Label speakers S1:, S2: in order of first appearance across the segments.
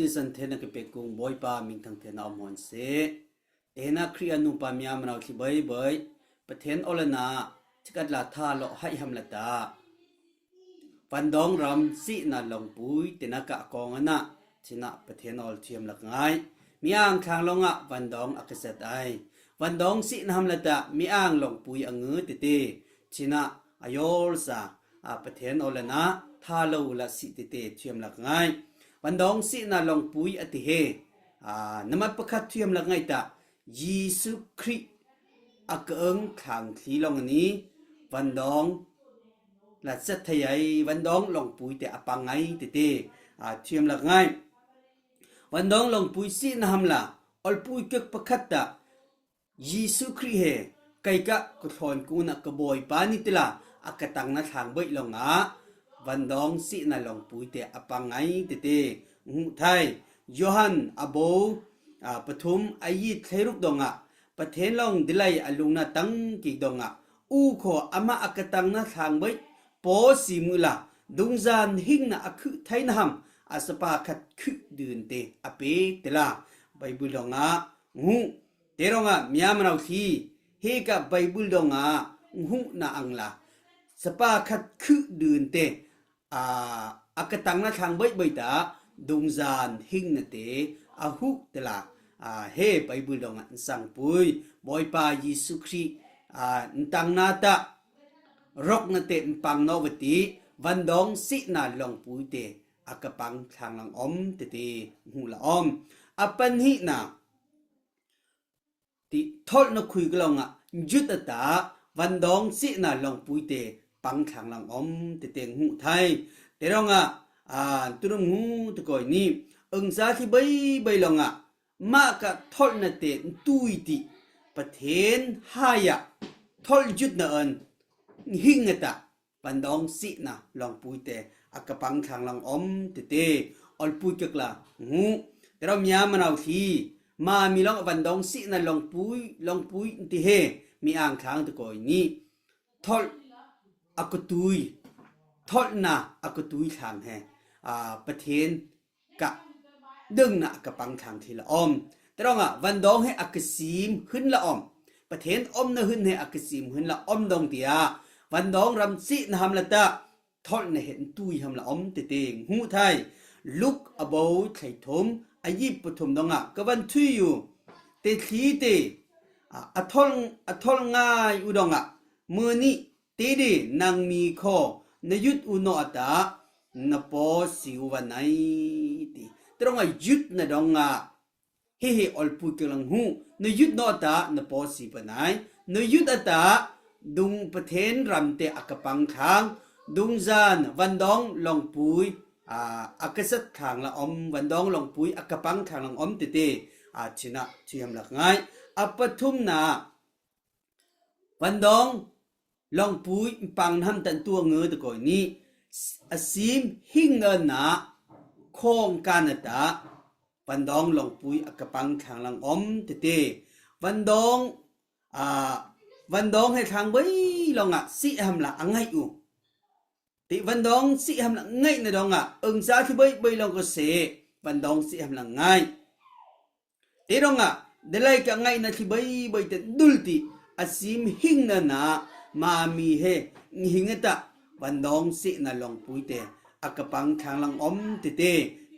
S1: ti san thena ke pe kung boy pa ming thang thena amon se ena krian nu pa mya manaw thi bai bai pathen olana chikat la tha lo hai ham la ta pan dong ram si na long pui tena ka kong ana china pathen ol thiam lak ngai miang khang longa pan dong akasat ai pan dong si na ham la ta miang long pui angu ti ti china ayol sa a pathen olana tha lo la si ti ti thiam lak ngai pan dong si na long pui ati he namat pakhat thiam lak ngai ta Yesu Christ akeng khang thi long ani pan dong là rất thầy vấn đón lòng bùi để apang ngay tê thiêm lạc ngay vấn đón lòng bùi xin ham là ol bùi cực bậc khát ta Giêsu Christ he cây cả có thon cú na có bồi pani tê là akatang na thang bậy lòng vấn đón xin là lòng bùi để apang ngay tê thầy Johan abo pathum ayi theruk donga pathen long dilai alung na tang ki donga u kho ama akatang na thang bậy po simula dungzan hing na akhu thainham asapa khat khu dun te ape tela bible donga ngu teronga myamrau thi he ka bible donga ngu na angla sapa khat khu dun te akatang na thang bai bai ta dungzan hing na te ahu tela he bible donga sang pui boy pa Yesu Christ ntang na ta rok na te pang no vati van dong si na long pui te akapang thang lang om te hu la om apan hi na ti thol na khui glonga jut ta van dong si na long pui te pang thang lang om te hu thai te ronga turum hu te koi ni sa thi bai longa ma ka thol na te tui ti pathen haya thol jut na an hing ta pan dong si na long pui te akapang thang lang om te ol pui kek la ngu tero mya manaw thi ma mi long pan dong si na long pui ti he mi ang thang te koi ni thol akutui thol na akutui thang he pathen ka deng na akapang thang thi la om tero nga van dong he akasim hun la om pathen om na hun he akasim hun la om dong tiaวันดองรำซีนหำละตาทอดในเห็นตุยหำละอมเตเตงหูไทยลุกอโบไข่ทมอายิบปฐมดองก็วันทุยอยู่เตทีเตทอลง่ายอุดองมือนี้เตเดนางมีคอนยุดอุโนอตานปอสิววันไหนตีตรงยุดนดองเฮอลปุยกลังหูนยุดโนอตานปอสิวันไหนนยุดอตาดุงประเทศรำเตอากปังทางดุงจานวันดองลองปุยอากษัตริย์ทางละอมวันดองลองปุยอากปังทางละอมเตเตชนะเทียมหลักง่ายปทุมนาวันดองลองปุยปังทำตันตัวเงือตะก่อนนี้ซิมหิงเงินนาโคงการตาวันดองลองปุยอากปังทางละอมเตเตวันดองวันดองให้ทางไว้ลองสิหำละอังไงอูติวันดองสิหำละไงในดองซาที่ไว้ลองก็เสวันดองสิหำละไงติดองเดลัยก็ไงนะที่ไว้แต่ดุลติอาซิมหิงนะมามีเฮหิงตะวันดองสินะลองปุยเตอากปังทางลังอมเต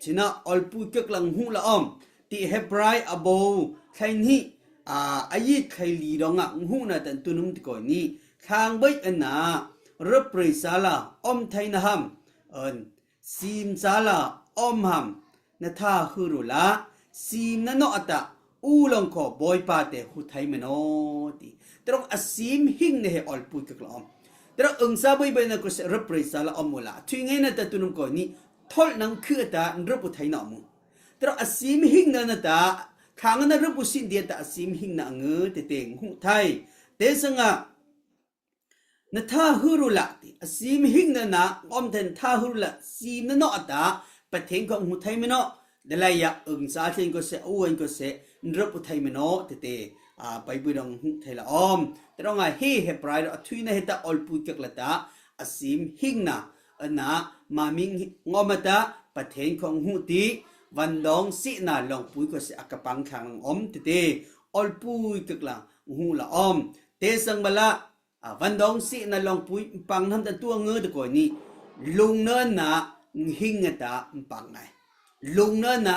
S1: ชนะอลปุยกลังหูละอมติเฮบรายอโบไทนี่อายิใครลีดองหูน่ะแต่ตุนุมตะก่อนนี้ทางใบอันรับปริศาลาอมไทยนะฮัมซีมซาลาอมฮัมนะท่าฮืรุละซีมนะโนอตะอูลงขอบอยปาเตหุไทยมโนติตรงอซีมหิงเนเหอลปุยกะกลอมตรงซาใบนะก็รับปริศาลาอมมุละทุยไงนะแต่ตุนุมก่อนนี้ทอลนังคือตะรับอุไทยนะมุตรงอซีมหิงนะตะทางนั้นรับบุษินเดียตาซิมหิงนังเงอเตงหูไทยเตสังนท่าฮูรุละติซิมหิงนะอมเทนท่าฮูรุละซิมนอตาปะเทงของหูไทยมโนเดลัยยะซาเทงก็เสอวนก็เสรับอุไทยมโนเตไปบุดองหูไทยละอมแต่เราเฮเฮปรายเราทุยนะเฮตาอลปุยกักละตาซิมหิงนะมามิงงอมตาปะเทงของหูตี วันดองสินาลองปุยก็สิอักปังขังอมเตออลปุยกึกละหูละอมเตสังบละวันดองสินาลองปุยปังทำแต่ตัวเงือตะก่อยนี้ลุงเนินนะหิงตาปังไงลุงเนินนะ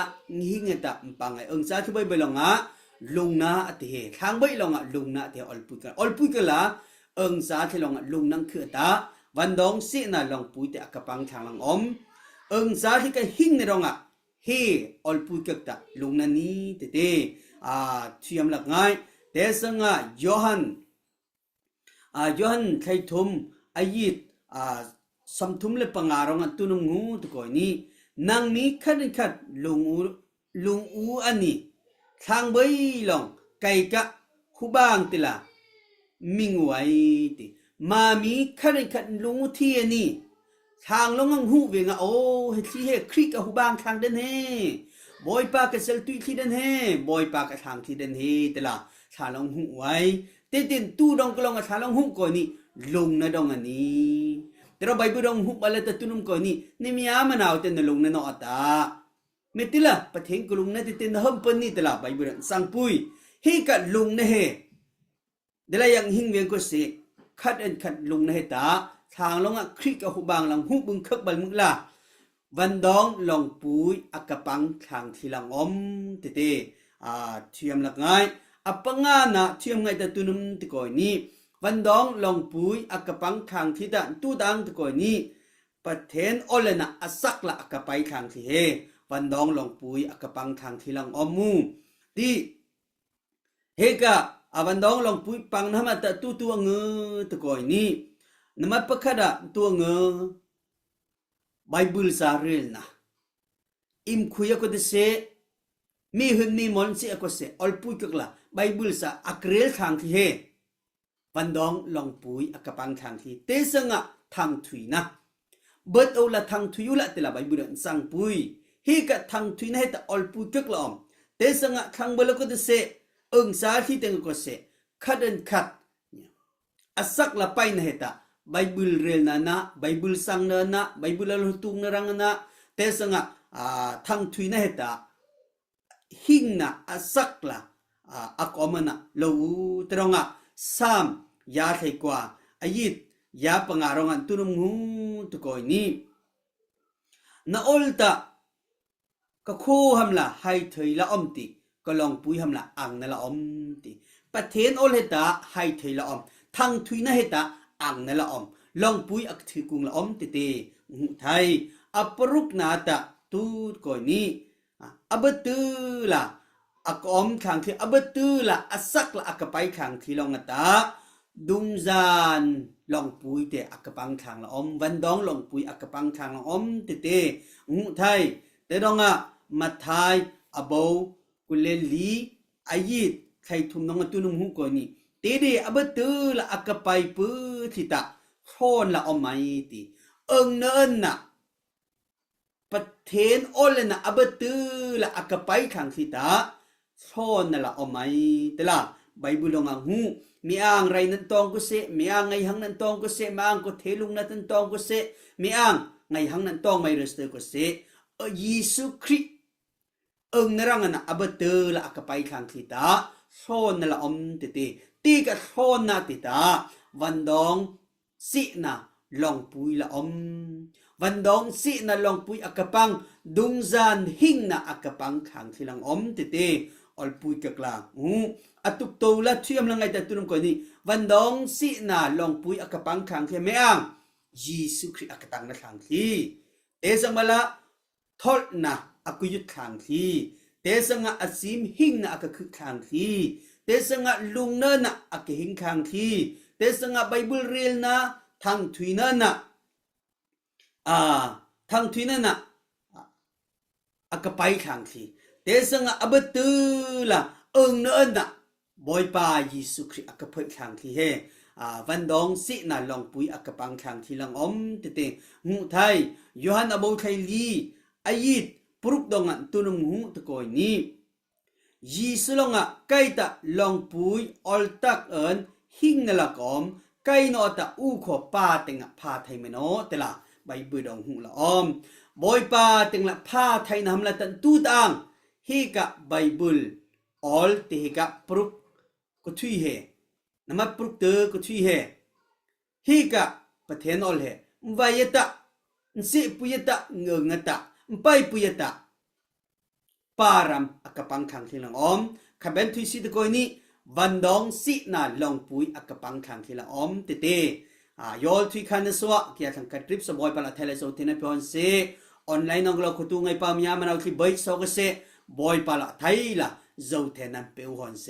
S1: หิงตาปังไงองซาที่ไปลองลุงนะอติเหทางไปลองลุงนะเตออลปุยกละองซาที่ลองลุงนังคือตาวันดองสินาลองปุยเตอักปังขังลังอมองซาที่ก็หิงในรองเฮอลปุยกตะลุงนันนี้เตที่ยำหลักง่ายแต่สังยอหันไททุมอายิดสัมทุมเลปังอารองตุนุงูตะก่อยนี้นางนี้คัดลุงอูอันนี้ทางใบลองไก่กะคุบางติละมิงไว้ติมามีคัดลุงที่อันนี้ทางลงงังหูเวงโอ้เฮที่เฮคริกะคุบางทางเดินเฮบอยปากะเซลตุยที่เดินเฮบอยปากะทางที่เดินเฮติละทางลงหูไว้เต้นตู้ดองกลองทางลงหูก่อนนี้ลุงนะดองอันนี้แต่เราใบบุดองหุบอะไรแต่ตุนุมก่อนนี่นี่มีอามันเอาเต้นลงนั่นเอาตาเมติละปะเทงกลุงนั่นเต้นหอมปนนี่ตละใบบุดสังปุยเฮกัดลุงนะเฮเดลายังหิงเวียงก็เสคัดลุงนะเฮตาทางลงคริกะหุบางหลังหุบบึงคักบัลมุกละวันดองลองปุยอักปังทางที่หลังอมเตเทียมหลักง่ายอัปงานะเทียมไงแต่ตุนุมตะก่อยนี้วันดองลองปุยอักปังทางที่ตู้ดังตะก่อยนี้ปะเทนโอเลนะอสักละอักไปทางที่เฮวันดองลองปุยอักปังทางที่หลังอมมูที่เฮกะวันดองลองปุยปังนะมาแต่ตัวเงือตะก่อยนี้นมัดปะคะดะตัวเงือไบเบิลสาเรลนะอิมคุยก็ได้เสมีหุ่นมีมอนเสียก็เสอลปุยกละไบเบิลสาอักเรลทางที่เฮวันดองลองปุยอักปังทางที่เตสังทางถุยนะเบิดเอาละทางถุยละแต่ละไบเบิลสังปุยเฮกะทางถุยนะให้แต่อลปุยกละอมเตสังทางเบลก็ได้เสองศาที่เต็งก็เสคัดอสักละไปนะให้แต่ไบเบิลเรลนะไบเบิลสังนะไบเบิลละตุงนะรังนะเตสังทางถุยนะให้แต่หิงนะอสักละอักอมนะโลตรองsam ya thai kwa ayit ya pangarongan tunum hu to koi ni na olta ka kho hamla hai thai la omti ka long pui hamla ang na la omti pathen ol heta hai thai la om thang thui na heta ang na la om long pui ak thi kung la om ti te hu thai apruk na ta tu koi ni abatu la ak om khang thi abatu la asak la akapai khang thi long ata dungzan long pui te akapang khang la om van dong long pui akapang khang la om te ngu thai te donga mathai abo kuleli ayit khai thum nong tunum hu ko ni te de abatu la akapai pu thita thon la om mai ti eng nen naปะเทนโอเลนะอบตือละอักไปขังสิตาโซนนั่นละอมัยแต่ละไบเบิลงหูมีอ่างไรนั้นตองก็เสมีอ่างไงหังนั้นตองก็เสมีอ่างก็เทลุงนั้นตองก็เสมีอ่างไงหังนั้นตองไม่เรสเตอร์ก็เสเยซูคริสต์นรังนะอบตือละอักไปขังสิตาโซนนั่นละอมติตีกับโซนนาติตาวันดองสินะลองปุยละอมวันดองสินะลองปุยอักปังดุงซานหิงนะอักปังขังที่ลังอมติอลปุยกะกลางอตุกโตละเทียมลังไงแต่ตุนก่อนนี้วันดองสินะลองปุยอักปังขังที่แม่อังเยซูคริสต์อักตังนะขังที่เตสังมาละทอดนะอักยุดขังที่เตสังอาซิมหิงนะอักคึกขังที่เตสังลุงเนินนะอักหิงขังที่เตสังไบเบิลเรียลนะทางถุยเนินนะทางทุยนั่นน่ะอักไปขังทีเตสังอบตือละเอิงเนินน่ะบอยปาเยซูคริสต์อักไปขังทีเฮวันดองสิน่ะลองปุยอักปังขังทีลังอมเตงูไทยยอหันอโบไทลีอายิดปรุกดองตุนุมหูตะกอยนี้เยซูลงไกตะลองปุยออลตักเอินหิงนละกอมไกนอตะอูขอปาเตงพาไทยเมโนเตละไบเบิลดองหูละอม บอยปาตึงละผ้าไทยนำละตันตูตังเฮกะไบเบิลออลเตเฮกะปรุกก็ทุยเฮนำมาปรุกเตอก็ทุยเฮเฮกะปะเทนอลเฮวายตะสิปุยตะเงงตะไปปุยตะปารามอักปังคังทิลังอมขบันทุยสิตะกอยนี้วันดองสินาลองปุยอักปังคังทิลังอมเตเตยอลทุยคันสวะเกียทังกัดทริปสบอยปะละเทเลโซเทนเปอนเซออนไลน์นองเราคุตุงไงปามยามันเอาที่เบยซอกเซบอยปะละไทยละโซเทนันเปวฮอนเซ